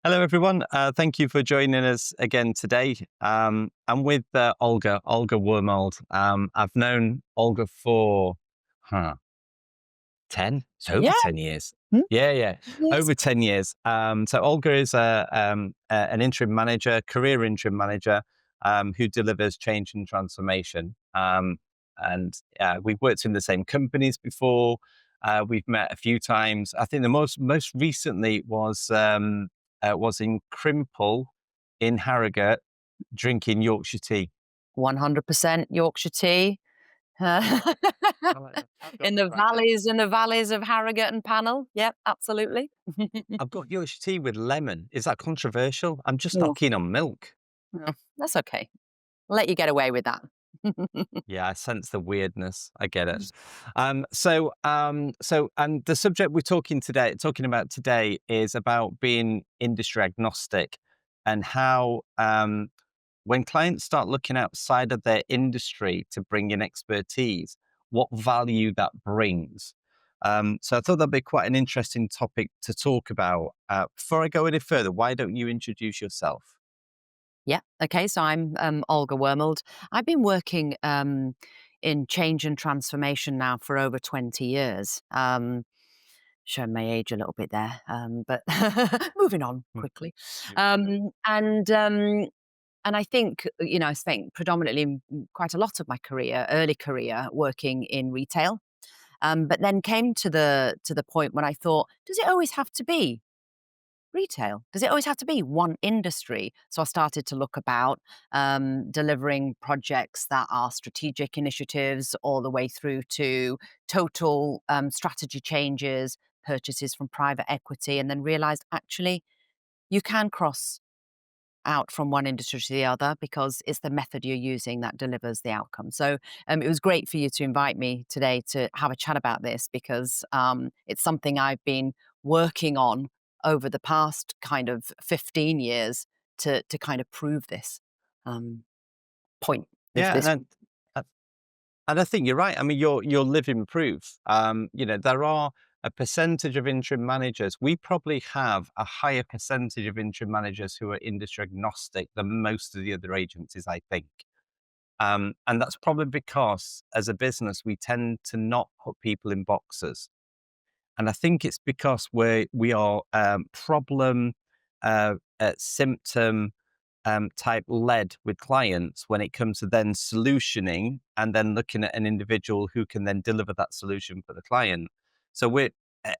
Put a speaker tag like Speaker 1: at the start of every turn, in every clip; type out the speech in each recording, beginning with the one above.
Speaker 1: Hello, everyone. Thank you for joining us again today. I'm with Olga Wormald. I've known Olga for huh, 10, it's over
Speaker 2: Yeah.
Speaker 1: 10 years.
Speaker 2: Hmm?
Speaker 1: Yeah,
Speaker 2: Yes.
Speaker 1: over 10 years. So Olga is an interim manager, career interim manager, who delivers change and transformation. And we've worked in the same companies before. We've met a few times. I think the most recently was in Crimple in Harrogate drinking Yorkshire tea.
Speaker 2: 100% Yorkshire tea. Uh,
Speaker 1: I like that. I've got
Speaker 2: in the
Speaker 1: right.
Speaker 2: valleys of Harrogate and Pannel. Yep, absolutely.
Speaker 1: I've got Yorkshire tea with lemon. Is that controversial? I'm just not
Speaker 2: Oh,
Speaker 1: keen on milk.
Speaker 2: no, that's okay. Let you get away with that.
Speaker 1: Yeah, I sense the weirdness. I get it. And the subject we're talking about today, is about being industry agnostic, and how when clients start looking outside of their industry to bring in expertise, what value that brings. So I thought that'd be quite an interesting topic to talk about. Before I go any further, why don't you introduce yourself?
Speaker 2: Yeah. Okay. So I'm Olga Wormald. I've been working in change and transformation now for over 20 years. Showing my age a little bit there, but moving on
Speaker 1: Mm,
Speaker 2: quickly.
Speaker 1: yeah.
Speaker 2: Um, and And I think, I spent predominantly quite a lot of my early career, working in retail. But then came to the point when I thought, does it always have to be retail? Does it always have to be one industry? So I started to look about delivering projects that are strategic initiatives all the way through to total strategy changes, purchases from private equity, and then realized actually you can cross out from one industry to the other because it's the method you're using that delivers the outcome. So it was great for you to invite me today to have a chat about this because it's something I've been working on over the past kind of 15 years to kind of prove this um, point.
Speaker 1: Yeah,
Speaker 2: This
Speaker 1: uh, and I think you're right. I mean, you're living proof. There are a percentage of interim managers. We probably have a higher percentage of interim managers who are industry agnostic than most of the other agencies, I think. And that's probably because, as a business, we tend to not put people in boxes. And I think it's because we are problem, symptom, type led with clients when it comes to then solutioning and then looking at an individual who can then deliver that solution for the client. So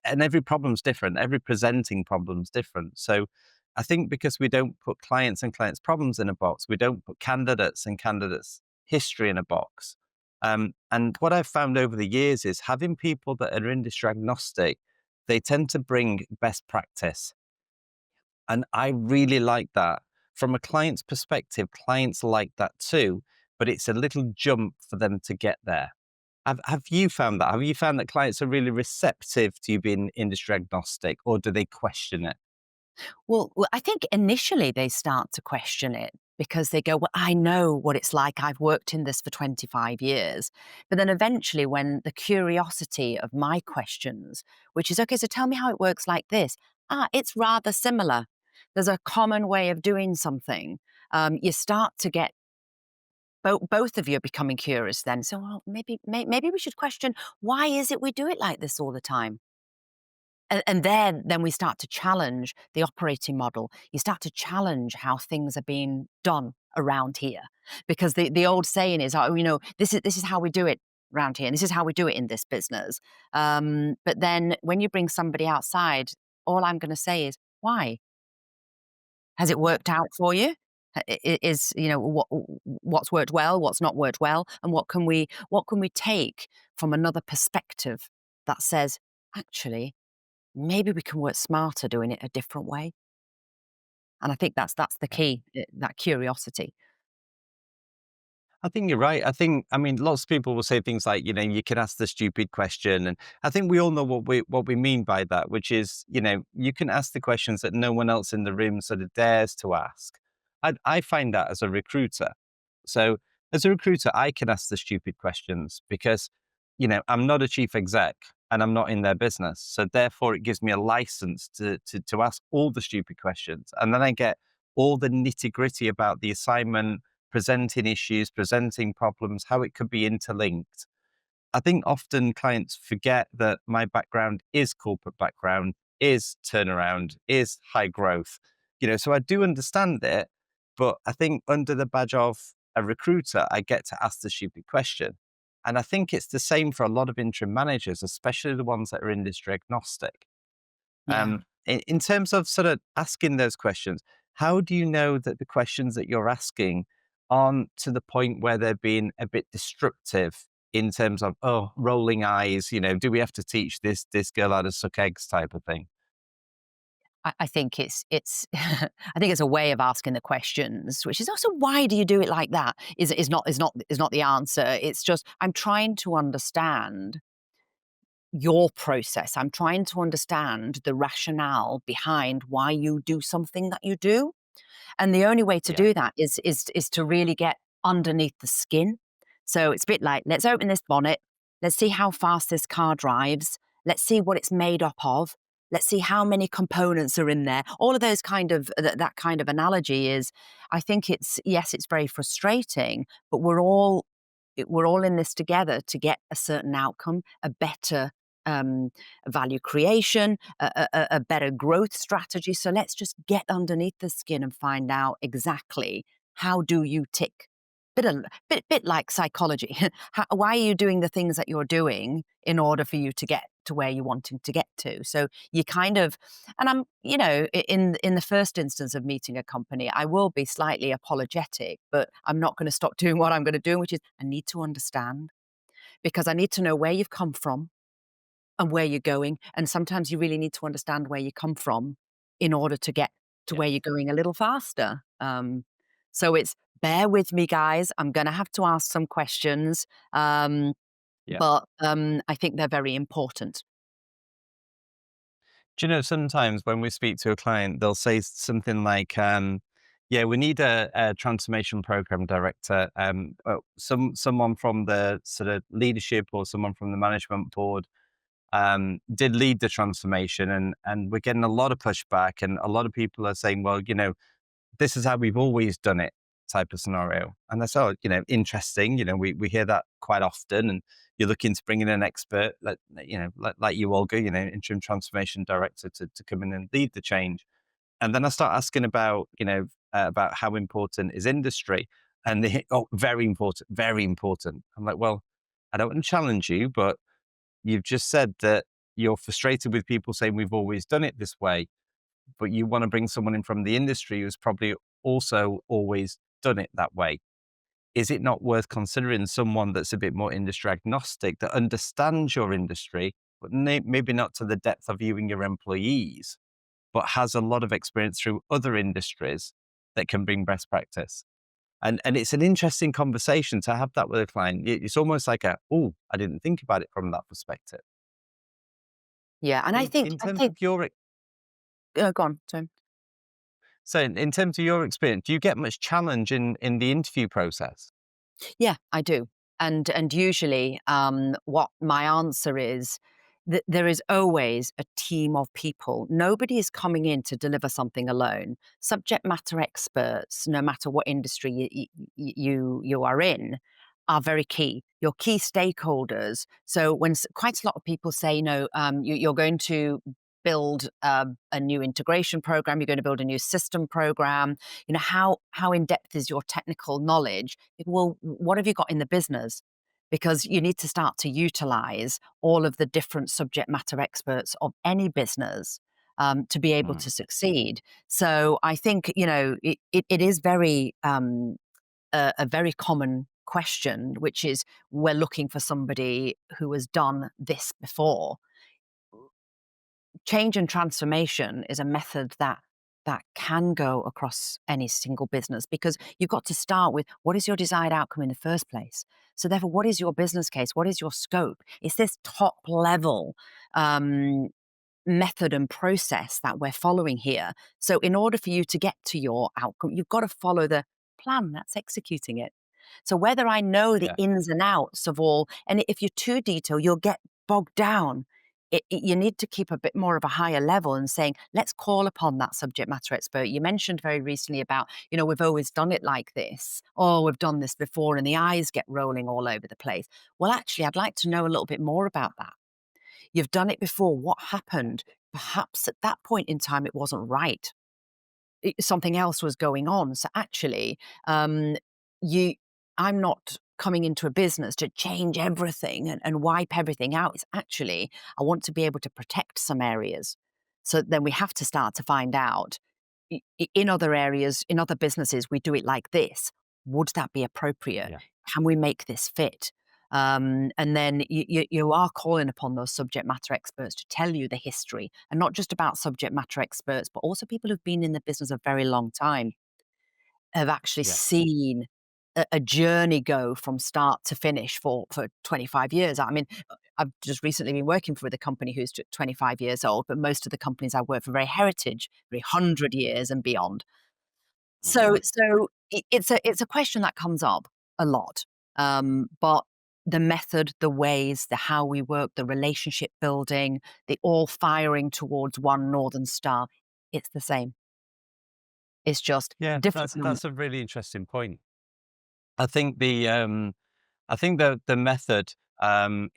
Speaker 1: and every problem's different. Every presenting problem's different. So I think because we don't put clients and clients' problems in a box, we don't put candidates and candidates' history in a box. And what I've found over the years is having people that are industry agnostic, they tend to bring best practice. And I really like that. From a client's perspective, clients like that too, but it's a little jump for them to get there. Have you found that? Have you found that clients are really receptive to you being industry agnostic, or do they question it?
Speaker 2: well, I think initially they start to question it because they go, "Well, I know what it's like. I've worked in this for 25 years." But then eventually, when the curiosity of my questions, which is, "Okay, so tell me how it works like this." Ah, it's rather similar. There's a common way of doing something. You start to get both of you are becoming curious then. So, well, maybe we should question, why is it we do it like this all the time? And then we start to challenge the operating model. You start to challenge how things are being done around here, because the old saying is, "Oh, this is how we do it around here, and this is how we do it in this business." But then when you bring somebody outside, all I'm going to say is, "Why? Has it worked out for you? Is what's worked well, what's not worked well, and what can we take from another perspective that says, actually, maybe we can work smarter doing it a different way." And I think that's the key, that curiosity.
Speaker 1: I think you're right. I mean, lots of people will say things like, you can ask the stupid question. And I think we all know what we mean by that, which is, you can ask the questions that no one else in the room sort of dares to ask. I find that as a recruiter. So as a recruiter, I can ask the stupid questions because, I'm not a chief exec. and I'm not in their business. So therefore, it gives me a license to ask all the stupid questions, and then I get all the nitty gritty about the assignment, presenting issues, presenting problems, how it could be interlinked. I think often clients forget that my background is corporate background, is turnaround, is high growth. So I do understand it, but I think under the badge of a recruiter, I get to ask the stupid question. And I think it's the same for a lot of interim managers, especially the ones that are industry agnostic.
Speaker 2: Yeah.
Speaker 1: In terms of sort of asking those questions, how do you know that the questions that you're asking aren't to the point where they're being a bit destructive in terms of, oh, rolling eyes, do we have to teach this girl how to suck eggs type of thing?
Speaker 2: I think it's I think it's a way of asking the questions, which is also why do you do it like that? Is not the answer. It's just I'm trying to understand your process. I'm trying to understand the rationale behind why you do something that you do. And the only way to
Speaker 1: Yeah,
Speaker 2: do that is to really get underneath the skin. So it's a bit like, let's open this bonnet. Let's see how fast this car drives. Let's see what it's made up of. Let's see how many components are in there. All of those kind of that kind of analogy is, I think it's yes, it's very frustrating, but we're all in this together to get a certain outcome, a better um, value creation, a better growth strategy. So let's just get underneath the skin and find out exactly how do you tick. Bit like psychology. Why are you doing the things that you're doing in order for you to get to where you're wanting to get to? So you kind of, and I'm, in the first instance of meeting a company, I will be slightly apologetic, but I'm not going to stop doing what I'm going to do, which is I need to understand because I need to know where you've come from and where you're going. And sometimes you really need to understand where you come from in order to get to
Speaker 1: yeah,
Speaker 2: where you're going a little faster. So it's bear with me, guys. I'm going to have to ask some questions,
Speaker 1: yeah.
Speaker 2: but I think they're very important.
Speaker 1: Do you know, sometimes when we speak to a client, they'll say something like, yeah, we need a transformation program director, someone from the sort of leadership or someone from the management board did lead the transformation, and we're getting a lot of pushback, and a lot of people are saying, well, this is how we've always done it, type of scenario. And that's all, interesting. We hear that quite often, and you're looking to bring in an expert, like you, Olga, interim transformation director to come in and lead the change. And then I start asking about, about how important is industry, and they hit, oh, very important, very important. I'm like, well, I don't want to challenge you, but you've just said that you're frustrated with people saying we've always done it this way, but you want to bring someone in from the industry who's probably also always done it that way. Is it not worth considering someone that's a bit more industry agnostic, that understands your industry, but maybe not to the depth of you and your employees, but has a lot of experience through other industries that can bring best practice? And it's an interesting conversation to have that with a client. It's almost like oh, I didn't think about it from that perspective.
Speaker 2: Yeah, and I
Speaker 1: In
Speaker 2: think
Speaker 1: in
Speaker 2: I
Speaker 1: terms
Speaker 2: think
Speaker 1: of your
Speaker 2: go on. So
Speaker 1: So in terms of your experience, do you get much challenge in the interview process?
Speaker 2: yeah, I do. And usually, what my answer is that there is always a team of people. Nobody is coming in to deliver something alone. Subject matter experts, no matter what industry you are in, are very key. Your key stakeholders. So when quite a lot of people say, you're going to build a new integration program, you're going to build a new system program. How in depth is your technical knowledge? Well, what have you got in the business? Because you need to start to utilize all of the different subject matter experts of any business to be able
Speaker 1: Mm,
Speaker 2: to succeed. So I think it is very a very common question, which is we're looking for somebody who has done this before. Change and transformation is a method that can go across any single business because you've got to start with what is your desired outcome in the first place. So therefore, what is your business case? What is your scope? It's this top level um, method and process that we're following here. So in order for you to get to your outcome, you've got to follow the plan that's executing it. So whether I know the
Speaker 1: yeah,
Speaker 2: ins and outs of all, and if you're too detailed, you'll get bogged down you need to keep a bit more of a higher level and saying, let's call upon that subject matter expert. You mentioned very recently about, we've always done it like this, or we've done this before, and the eyes get rolling all over the place. Well, actually, I'd like to know a little bit more about that. You've done it before. What happened? Perhaps at that point in time, it wasn't right. Something else was going on. So actually, um, you, I'm not coming into a business to change everything and wipe everything out. It's actually, I want to be able to protect some areas. So then we have to start to find out in other areas, in other businesses, we do it like this. Would that be appropriate?
Speaker 1: Yeah.
Speaker 2: Can we make this fit? And then you are calling upon those subject matter experts to tell you the history, and not just about subject matter experts, but also people who've been in the business a very long time, have actually
Speaker 1: Yeah.
Speaker 2: seen a journey go from start to finish for 25 years. I mean, I've just recently been working for the company who's 25 years old, but most of the companies I work for are very heritage, very 100 years and beyond.
Speaker 1: Mm.
Speaker 2: It's a question that comes up a lot, but the method, the ways, the how we work, the relationship building, the all firing towards one northern star, it's the same. It's just
Speaker 1: Yeah,
Speaker 2: different
Speaker 1: that's a really interesting point. I think the method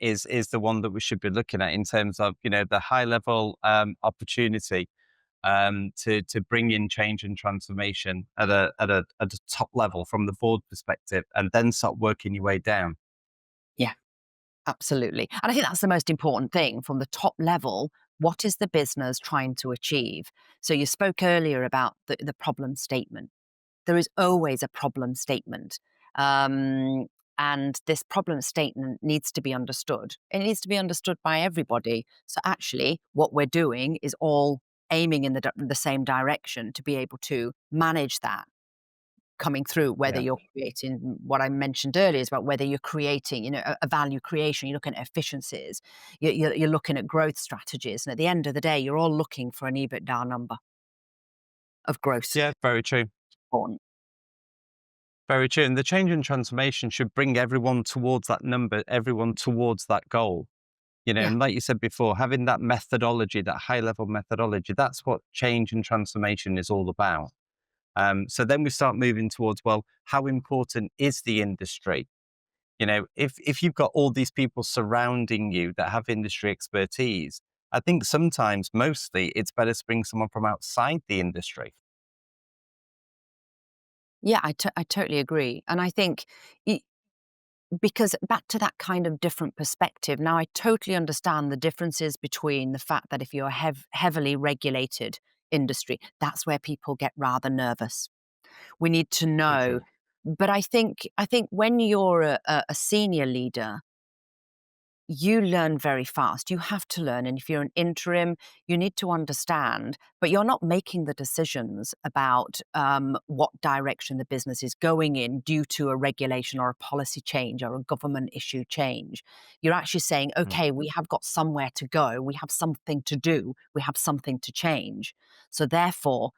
Speaker 1: is the one that we should be looking at in terms of the high level opportunity to bring in change and transformation at a top level from the board perspective, and then start working your way down.
Speaker 2: Yeah, absolutely. And I think that's the most important thing from the top level. What is the business trying to achieve? So you spoke earlier about the problem statement. There is always a problem statement. Um, and this problem statement needs to be understood. It needs to be understood by everybody. So actually, what we're doing is all aiming in the same direction to be able to manage that coming through, whether
Speaker 1: Yeah,
Speaker 2: you're creating what I mentioned earlier is about whether you're creating, a value creation, you're looking at efficiencies, you're looking at growth strategies. And at the end of the day, you're all looking for an EBITDA number of growth.
Speaker 1: yeah, very true.
Speaker 2: Important.
Speaker 1: Very true. And the change and transformation should bring everyone towards that number, everyone towards that goal.
Speaker 2: Yeah.
Speaker 1: And like you said before, having that methodology, that high level methodology, that's what change and transformation is all about. So then we start moving towards, well, how important is the industry? If you've got all these people surrounding you that have industry expertise, I think sometimes, mostly, it's better to bring someone from outside the industry.
Speaker 2: Yeah, I totally agree. And I think it, because back to that kind of different perspective, now I totally understand the differences between the fact that if you're a heavily regulated industry, that's where people get rather nervous. We need to
Speaker 1: Me
Speaker 2: know.
Speaker 1: too.
Speaker 2: But I think when you're a senior leader, you learn very fast. You have to learn. And if you're an interim, you need to understand, but you're not making the decisions about what direction the business is going in due to a regulation or a policy change or a government issue change. You're actually saying,
Speaker 1: Mm.
Speaker 2: okay, we have got somewhere to go. We have something to do. We have something to change. So therefore,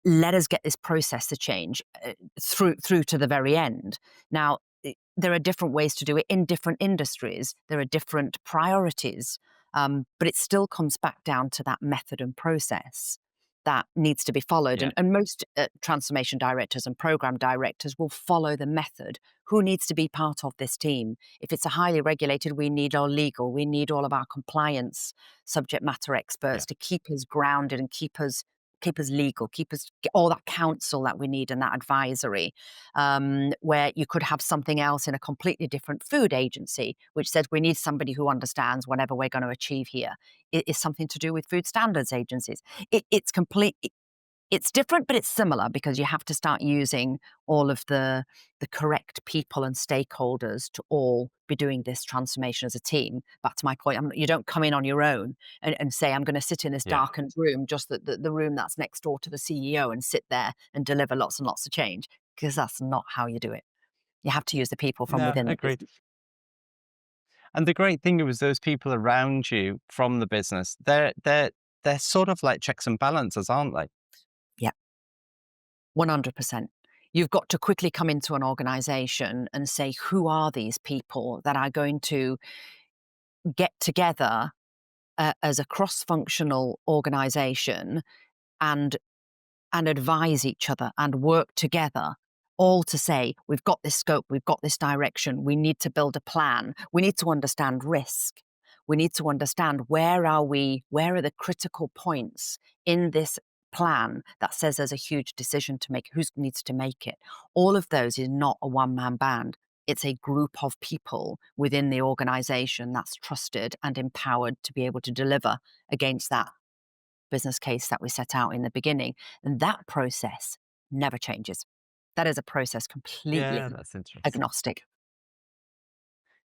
Speaker 2: let us get this process to change through to the very end. Now, there are different ways to do it in different industries. There are different priorities, but it still comes back down to that method and process that needs to be followed.
Speaker 1: Yeah,
Speaker 2: And most transformation directors and program directors will follow the method. Who needs to be part of this team? If it's a highly regulated, we need our legal, we need all of our compliance subject matter
Speaker 1: yeah,
Speaker 2: experts to keep us grounded and keep us legal, keep us get all that counsel that we need and that advisory. Where you could have something else in a completely different food agency, which says we need somebody who understands whatever we're going to achieve here. It is something to do with food standards agencies. It's complete. It's different, but it's similar because you have to start using all of the correct people and stakeholders to all be doing this transformation as a team. Back to my point, you don't come in on your own and say, I'm going to sit in this
Speaker 1: yeah.
Speaker 2: darkened room, just the room that's next door to the CEO, and sit there and deliver lots and lots of change, because that's not how you do it. You have to use the people from
Speaker 1: No,
Speaker 2: within the
Speaker 1: agreed.
Speaker 2: business.
Speaker 1: And the great thing was those people around you from the business, they're sort of like checks and balances, aren't they?
Speaker 2: Yeah, 100%. You've got to quickly come into an organization and say, who are these people that are going to get together as a cross-functional organization and advise each other and work together, all to say, we've got this scope, we've got this direction, we need to build a plan, we need to understand risk, we need to understand where are we, where are the critical points in this plan that says there's a huge decision to make, who needs to make it. All of those is not a one-man band. It's a group of people within the organization that's trusted and empowered to be able to deliver against that business case that we set out in the beginning. And that process never changes. That is a process
Speaker 1: Yeah,
Speaker 2: completely
Speaker 1: that's interesting.
Speaker 2: agnostic.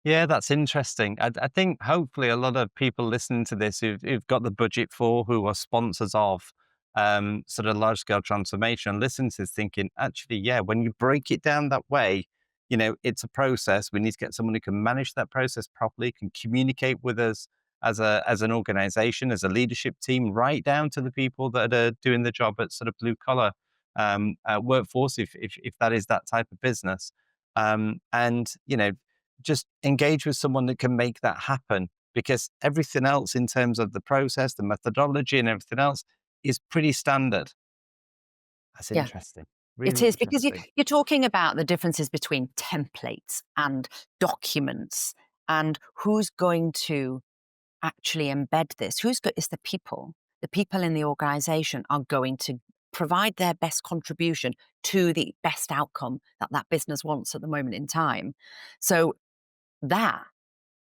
Speaker 1: Yeah, that's interesting. I think hopefully a lot of people listening to this who've got the budget for, who are sponsors of sort of large scale transformation, listen to this thinking, actually, yeah, when you break it down that way, it's a process. We need to get someone who can manage that process properly, can communicate with us as an organization, as a leadership team, right down to the people that are doing the job at sort of blue collar workforce, if that is that type of business. And just engage with someone that can make that happen, because everything else in terms of the process, the methodology and everything else is pretty standard. That's
Speaker 2: Yeah,
Speaker 1: interesting.
Speaker 2: it
Speaker 1: Really
Speaker 2: is because
Speaker 1: interesting.
Speaker 2: you're talking about the differences between templates and documents and who's going to actually embed this. It's the people. The people in the organization are going to provide their best contribution to the best outcome that that business wants at the moment in time. So that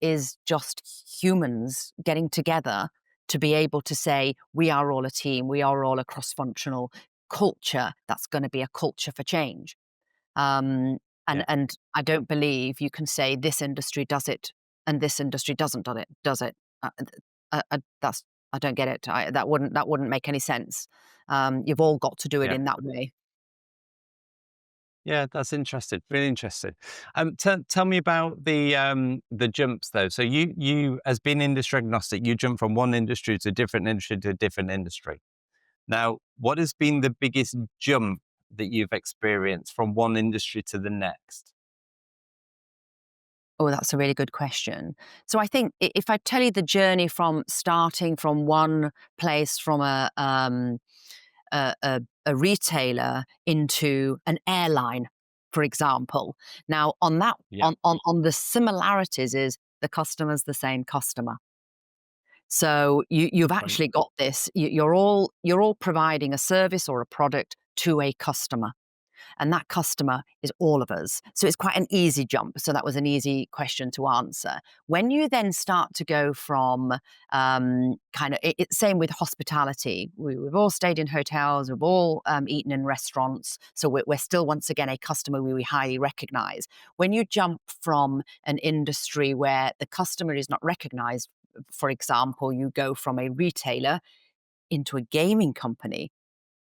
Speaker 2: is just humans getting together to be able to say, we are all a team, we are all a cross functional culture that's going to be a culture for change. Um,
Speaker 1: Yeah.
Speaker 2: and I don't believe you can say this industry does it and this industry doesn't do it. Does it? That's I don't get it. That wouldn't make any sense. You've all got to do it
Speaker 1: Yeah.
Speaker 2: in that way.
Speaker 1: Yeah, that's interesting. Really interesting. Tell me about the jumps though. So you as being industry agnostic, you jump from one industry to a different industry to a different industry. Now, what has been the biggest jump that you've experienced from one industry to the next?
Speaker 2: Oh, that's a really good question. So I think if I tell you the journey from starting from one place, from a retailer into an airline, for example. Now, on that,
Speaker 1: Yeah.
Speaker 2: on the similarities is the customer's the same customer. So you've
Speaker 1: Right.
Speaker 2: actually got this. You're all providing a service or a product to a customer, and that customer is all of us. So it's quite an easy jump. So that was an easy question to answer. When you then start to go from same with hospitality, we've all stayed in hotels, we've all eaten in restaurants. So we're still, once again, a customer we highly recognize. When you jump from an industry where the customer is not recognized, for example, you go from a retailer into a gaming company.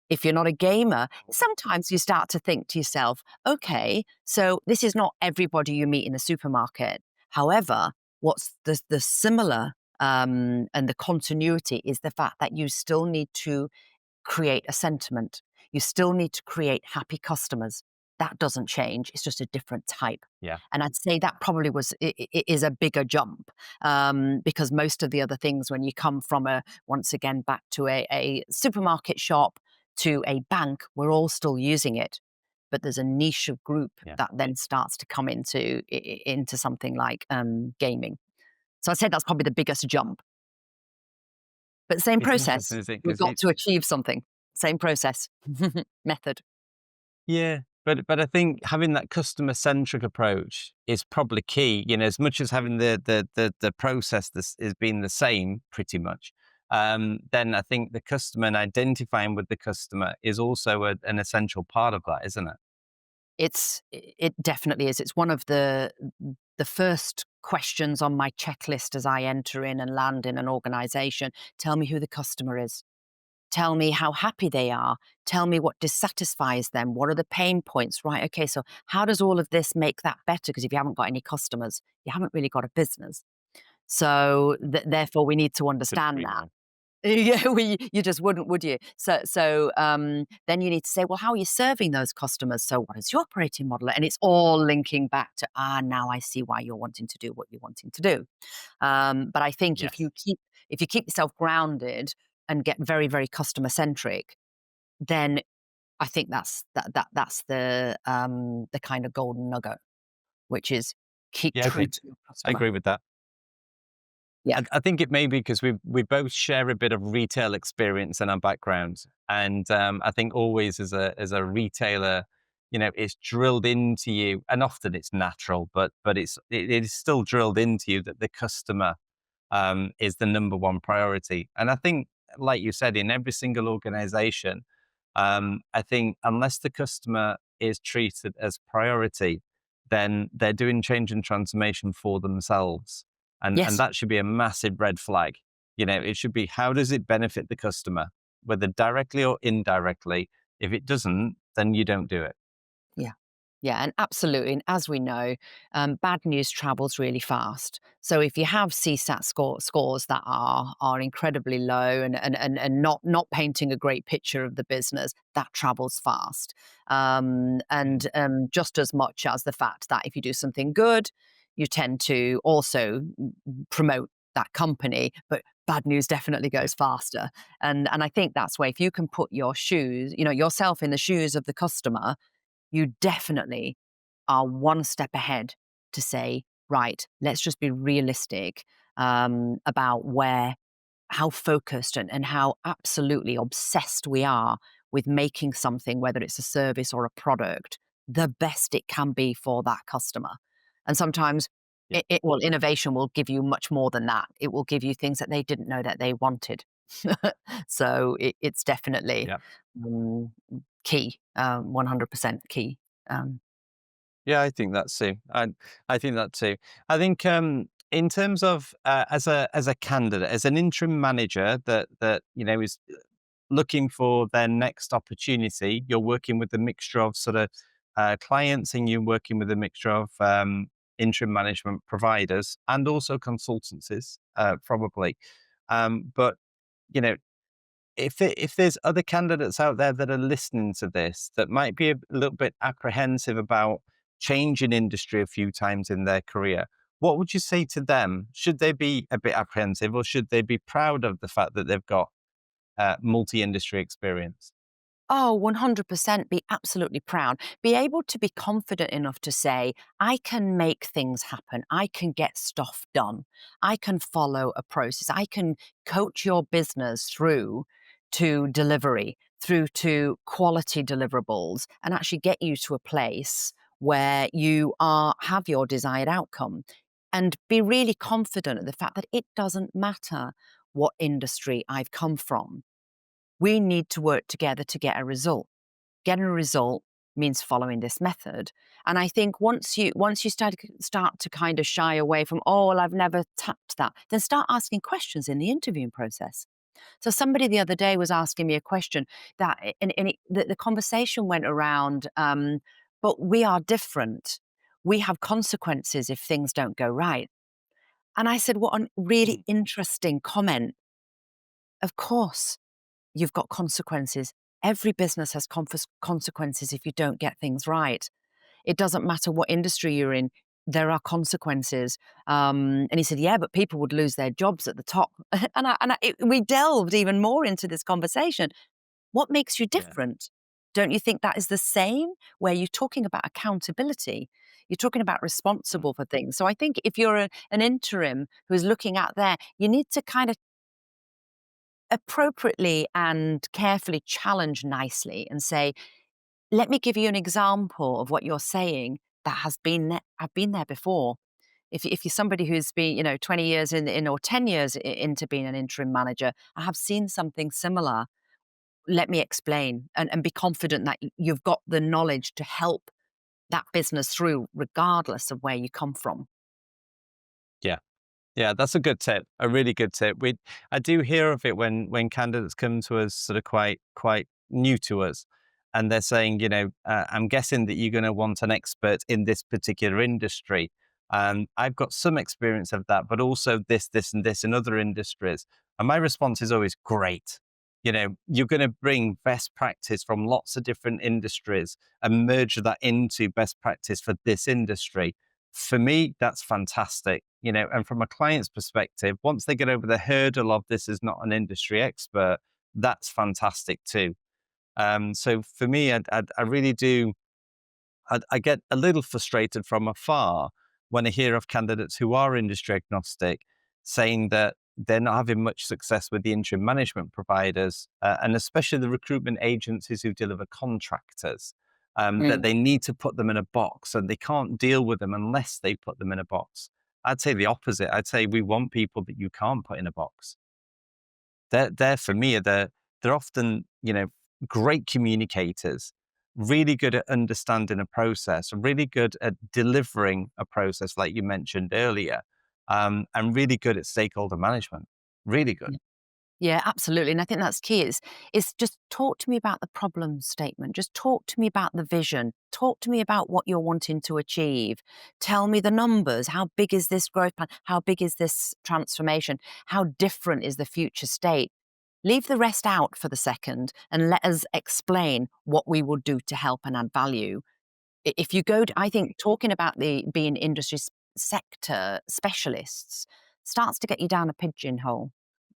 Speaker 2: If you're not a gamer, sometimes you start to think to yourself, okay, so this is not everybody you meet in the supermarket. However, what's the similar and the continuity is the fact that you still need to create a sentiment. You still need to create happy customers. That doesn't change. It's just a different type.
Speaker 1: Yeah.
Speaker 2: And I'd say that probably is a bigger jump because most of the other things, when you come from once again back to a supermarket shop to a bank, we're all still using it. But there's a niche of group
Speaker 1: Yeah.
Speaker 2: that then starts to come into something like gaming. So I'd say that's probably the biggest jump. But same
Speaker 1: It's
Speaker 2: process.
Speaker 1: interesting, isn't it?
Speaker 2: We've
Speaker 1: Because
Speaker 2: got to achieve something. Same process, method.
Speaker 1: yeah, but I think having that customer centric approach is probably key. As much as having the process this is being the same pretty much, then I think the customer and identifying with the customer is also an essential part of that, isn't it?
Speaker 2: It definitely is. It's one of the first questions on my checklist as I enter in and land in an organization. Tell me who the customer is. Tell me how happy they are. Tell me what dissatisfies them. What are the pain points? Right. Okay. So how does all of this make that better? Because if you haven't got any customers, you haven't really got a business. So therefore, we need to
Speaker 1: Couldn't
Speaker 2: understand
Speaker 1: agree
Speaker 2: that.
Speaker 1: more.
Speaker 2: Yeah, well, you just wouldn't, would you? Then you need to say, well, how are you serving those customers? So what is your operating model? And it's all linking back to, now I see why you're wanting to do what you're wanting to do. But I think
Speaker 1: Yes.
Speaker 2: if you keep yourself grounded and get very, very customer centric, then I think that's the kind of golden nugget, which is keep
Speaker 1: Yeah,
Speaker 2: true
Speaker 1: okay.
Speaker 2: to your
Speaker 1: I
Speaker 2: customer.
Speaker 1: agree with that.
Speaker 2: Yeah.
Speaker 1: I think it may be because we both share a bit of retail experience in our backgrounds, and I think always as a retailer, it's drilled into you, and often it's natural, but it is still drilled into you that the customer is the number one priority. And I think, like you said, in every single organization, I think unless the customer is treated as priority, then they're doing change and transformation for themselves. And
Speaker 2: Yes.
Speaker 1: that should be a massive red flag. It should be, how does it benefit the customer, whether directly or indirectly? If it doesn't, then you don't do it.
Speaker 2: Yeah. Yeah, and absolutely. And as we know, bad news travels really fast. So if you have CSAT scores that are incredibly low and not painting a great picture of the business, that travels fast.
Speaker 1: Mm.
Speaker 2: Just as much as the fact that if you do something good, you tend to also promote that company, but bad news definitely
Speaker 1: Yeah.
Speaker 2: goes faster. And I think that's where if you can put your shoes, yourself in the shoes of the customer, you definitely are one step ahead to say, right, let's just be realistic about how focused and how absolutely obsessed we are with making something, whether it's a service or a product, the best it can be for that customer. And sometimes
Speaker 1: Yeah.
Speaker 2: innovation will give you much more than that. It will give you things that they didn't know that they wanted. It's definitely
Speaker 1: Yeah.
Speaker 2: um, key, 100% key. Um,
Speaker 1: Yeah, I think that too. I think that too. I think in terms of as a candidate, as an interim manager that is looking for their next opportunity, you're working with a mixture of sort of clients, and you're working with a mixture of interim management providers and also consultancies, probably. But you know, if there's other candidates out there that are listening to this that might be a little bit apprehensive about changing industry a few times in their career, what would you say to them? Should they be a bit apprehensive, or should they be proud of the fact that they've got multi-industry experience?
Speaker 2: Oh, 100% be absolutely proud. Be able to be confident enough to say, I can make things happen. I can get stuff done. I can follow a process. I can coach your business through to delivery, through to quality deliverables, and actually get you to a place where have your desired outcome. And be really confident of the fact that it doesn't matter what industry I've come from. We need to work together to get a result. Getting a result means following this method. And I think once you start to kind of shy away from, oh well, I've never tapped that, then start asking questions in the interviewing process. So somebody the other day was asking me a question that, the conversation went around, but we are different. We have consequences if things don't go right. And I said, what a really
Speaker 1: Mm.
Speaker 2: interesting comment. Of course, you've got consequences. Every business has consequences if you don't get things right. It doesn't matter what industry you're in, there are consequences. And he said, yeah, but people would lose their jobs at the top. We delved even more into this conversation. What makes you
Speaker 1: Yeah.
Speaker 2: different? Don't you think that is the same where you're talking about accountability? You're talking about
Speaker 1: Mm.
Speaker 2: responsible for things. So I think if you're an interim who's looking at there, you need to kind of appropriately and carefully challenge nicely and say, let me give you an example of what you're saying that has been there. I've been there before. If you're somebody who's been, 20 years in or 10 years into being an interim manager, I have seen something similar. Let me explain and be confident that you've got the knowledge to help that business through, regardless of where you come from.
Speaker 1: Yeah. Yeah, that's a good tip. A really good tip. I do hear of it when candidates come to us, sort of quite new to us, and they're saying, I'm guessing that you're going to want an expert in this particular industry. I've got some experience of that, but also this, and this in other industries. And my response is always great. You're going to bring best practice from lots of different industries and merge that into best practice for this industry. For me, that's fantastic. And from a client's perspective, once they get over the hurdle of this is not an industry expert, that's fantastic too. So for me, I really do. I get a little frustrated from afar when I hear of candidates who are industry agnostic saying that they're not having much success with the interim management providers, and especially the recruitment agencies who deliver contractors, that
Speaker 2: Mm.
Speaker 1: they need to put them in a box and they can't deal with them unless they put them in a box. I'd say the opposite. I'd say we want people that you can't put in a box. They're for me, they're often, great communicators, really good at understanding a process, really good at delivering a process, like you mentioned earlier, and really good at stakeholder management. Really good.
Speaker 2: Yeah, absolutely. And I think that's key. Is just talk to me about the problem statement. Just talk to me about the vision. Talk to me about what you're wanting to achieve. Tell me the numbers. How big is this growth plan? How big is this transformation? How different is the future state? Leave the rest out for the second and let us explain what we will do to help and add value. If you go to, I think talking about the being industry sector specialists starts to get you down a pigeonhole.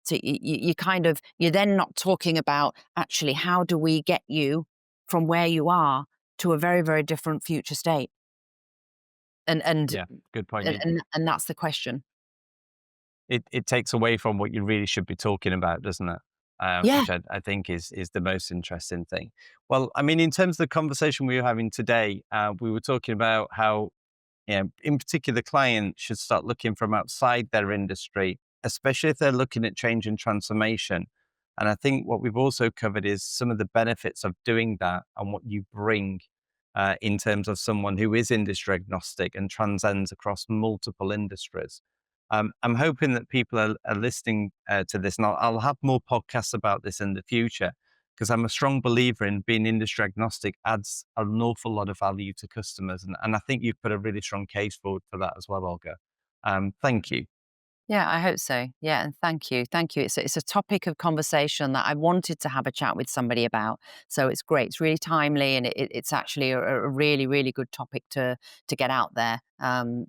Speaker 2: So you kind of, you're then not talking about actually how do we get you from where you are to a very, very different future state. And and
Speaker 1: Yeah, good point.
Speaker 2: and that's the question.
Speaker 1: It takes away from what you really should be talking about, doesn't it?
Speaker 2: Yeah.
Speaker 1: Which I think is the most interesting thing. Well, I mean, in terms of the conversation we were having today, we were talking about how, in particular, clients should start looking from outside their industry, especially if they're looking at change and transformation. And I think what we've also covered is some of the benefits of doing that and what you bring, in terms of someone who is industry agnostic and transcends across multiple industries. I'm hoping that people are listening to this, and I'll have more podcasts about this in the future because I'm a strong believer in being industry agnostic adds an awful lot of value to customers. And I think you've put a really strong case forward for that as well, Olga. Thank you.
Speaker 2: Yeah, I hope so. Yeah, and thank you. Thank you. It's a topic of conversation that I wanted to have a chat with somebody about. So it's great. It's really timely, and it's actually a really, really good topic to get out there.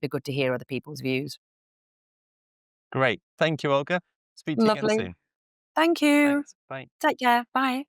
Speaker 2: Be good to hear other people's views.
Speaker 1: Great. Thank you, Olga. Speak to you again
Speaker 2: Lovely.
Speaker 1: soon.
Speaker 2: Thank you.
Speaker 1: Thanks. Bye.
Speaker 2: Take care. Bye.